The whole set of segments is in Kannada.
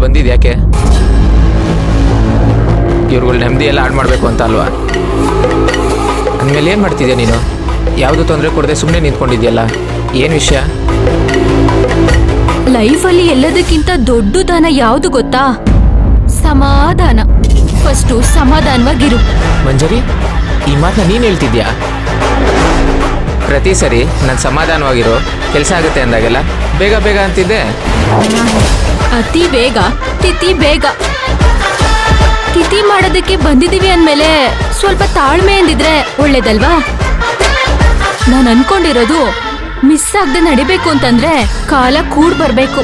ಬಂದಿದ್ದು ಯಾಕೆ? ಇವ್ರುಗಳು ನೆಮ್ಮದಿ ಎಲ್ಲ ಹಾಳು ಮಾಡಬೇಕು ಅಂತ ಅಲ್ವಾ? ಅಂದಮೇಲೆ ಏನು ಮಾಡ್ತಿದ್ಯಾ ನೀನು? ಯಾವುದು ತೊಂದರೆ ಕೊಡದೆ ಸುಮ್ಮನೆ ನಿಂತ್ಕೊಂಡಿದ್ಯಲ್ಲ, ಏನು ವಿಷಯ? ಲೈಫಲ್ಲಿ ಎಲ್ಲದಕ್ಕಿಂತ ದೊಡ್ಡ ದಾನ ಯಾವುದು ಗೊತ್ತಾ? ಸಮಾಧಾನ. ಫಸ್ಟು ಸಮಾಧಾನವಾಗಿರು. ಮಂಜರಿ, ಈ ಮಾತನ್ನ ನೀನು ಹೇಳ್ತಿದ್ಯಾ? ಪ್ರತಿ ಸರಿ ನಾನು ಸಮಾಧಾನವಾಗಿರೋ ಕೆಲಸ ಆಗುತ್ತೆ ಅಂದಾಗೆಲ್ಲ ಬೇಗ ಬೇಗ ಅಂತಿದ್ದೆ. ಅತಿ ಬೇಗ ತಿಥಿ ಬೇಗ. ತಿಥಿ ಮಾಡೋದಕ್ಕೆ ಬಂದಿದೀವಿ ಅಂದಮೇಲೆ ಸ್ವಲ್ಪ ತಾಳ್ಮೆ ಎಂದಿದ್ರೆ ಒಳ್ಳೇದಲ್ವಾ? ನಾನು ಅನ್ಕೊಂಡಿರೋದು ಮಿಸ್ ಆಗದೆ ನಡಿಬೇಕು ಅಂತಂದ್ರೆ ಕಾಲ ಕೂಡ್ ಬರ್ಬೇಕು.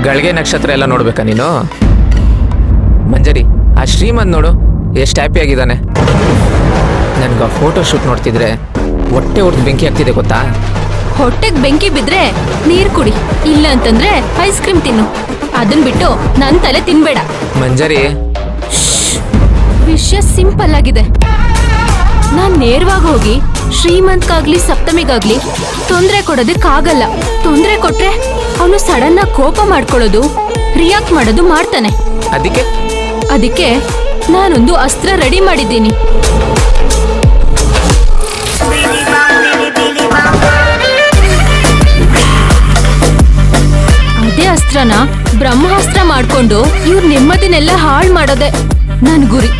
ಗಳಿಗೆ ನಕ್ಷತ್ರ ಎಲ್ಲ ನೋಡ್ಬೇಕಾ ನೀನು? ಮಂಜರಿ, ಆ ಶ್ರೀಮಂತ್ ನೋಡು ಎಷ್ಟು ಹ್ಯಾಪಿ ಆಗಿದ್ದಾನೆ. ನನ್ಗೆ ಆ ಫೋಟೋ ಶೂಟ್ ನೋಡ್ತಿದ್ರೆ ಹೊಟ್ಟೆ ಹೊಡೆದು ಬೆಂಕಿ ಆಗ್ತಿದೆ ಗೊತ್ತಾ? ಹೊಟ್ಟೆಗೆ ಬೆಂಕಿ ಬಿದ್ರೆ ನೀರ್ ಕುಡಿ, ಇಲ್ಲ ಅಂತಂದ್ರೆ ಐಸ್ ಕ್ರೀಮ್ ತಿನ್ನು. ಅದನ್ ಬಿಟ್ಟು ನನ್ ತಲೆ ತಿನ್ಬೇಡ. ಮಂಜರಿ, ವಿಷಯ ಸಿಂಪಲ್ ಆಗಿದೆ. ನಾನ್ ನೇರವಾಗಿ ಹೋಗಿ ಶ್ರೀಮಂತ್ಗಾಗ್ಲಿ ಸಪ್ತಮಿಗಾಗ್ಲಿ ತೊಂದರೆ ಕೊಡೋದಕ್ಕಾಗಲ್ಲ. ತೊಂದರೆ ಕೊಟ್ರೆ ಅವನು ಸಡನ್ ಆಗಿ ಕೋಪ ಮಾಡ್ಕೊಳ್ಳೋದು, ರಿಯಾಕ್ಟ್ ಮಾಡೋದು ಮಾಡ್ತಾನೆ. ಅದಕ್ಕೆ ನಾನೊಂದು ಅಸ್ತ್ರ ರೆಡಿ ಮಾಡಿದ್ದೀನಿ. ಅದೇ ಅಸ್ತ್ರನ ಬ್ರಹ್ಮಾಸ್ತ್ರ ಮಾಡ್ಕೊಂಡು ಇವ್ರ ನೆಮ್ಮದಿನೆಲ್ಲ ಹಾಳು ಮಾಡೋದೆ ನನ್ ಗುರಿ.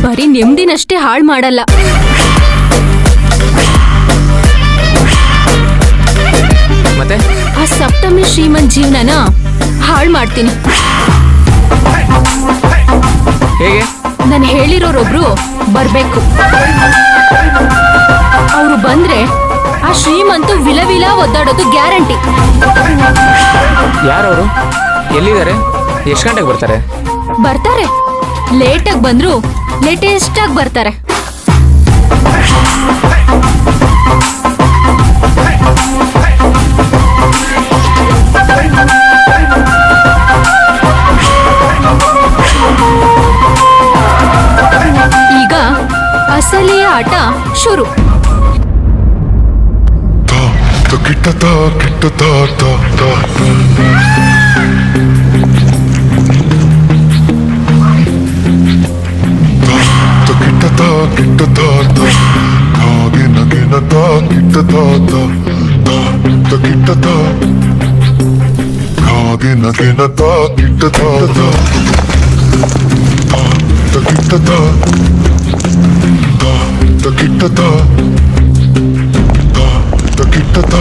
ಬರೀ ನೆಮ್ಮದಿನಷ್ಟೇ ಹಾಳು ಮಾಡಲ್ಲ, ಮತ್ತೆ ಆ ಸಪ್ತಮಿ ಶ್ರೀಮಂತ್ ಜೀವನನ ಹಾಳು ಮಾಡ್ತೀನಿ. ಹೇಗೆ? ನಾನು ಹೇಳಿರೋರೊಬ್ರು ಬರ್ಬೇಕು. ಅವರು ಬಂದ್ರೆ ಆ ಶ್ರೀಮಂತು ವಿಲವಿಲ ಒದ್ದಾಡೋದು ಗ್ಯಾರಂಟಿ. ಯಾರವರು? ಎಲ್ಲಿದ್ದಾರೆ? ಎಷ್ಟು ಗಂಟೆಗೆ ಬರ್ತಾರೆ? ಬರ್ತಾರೆ. ಲೇಟಾಗಿ ಬಂದ್ರು ಲೇಟೆಸ್ಟ್ ಆಗಿ ಬರ್ತಾರೆ. ಈಗ ಅಸಲಿ ಆಟ ಶುರು. ಕಿಟ್ಟದ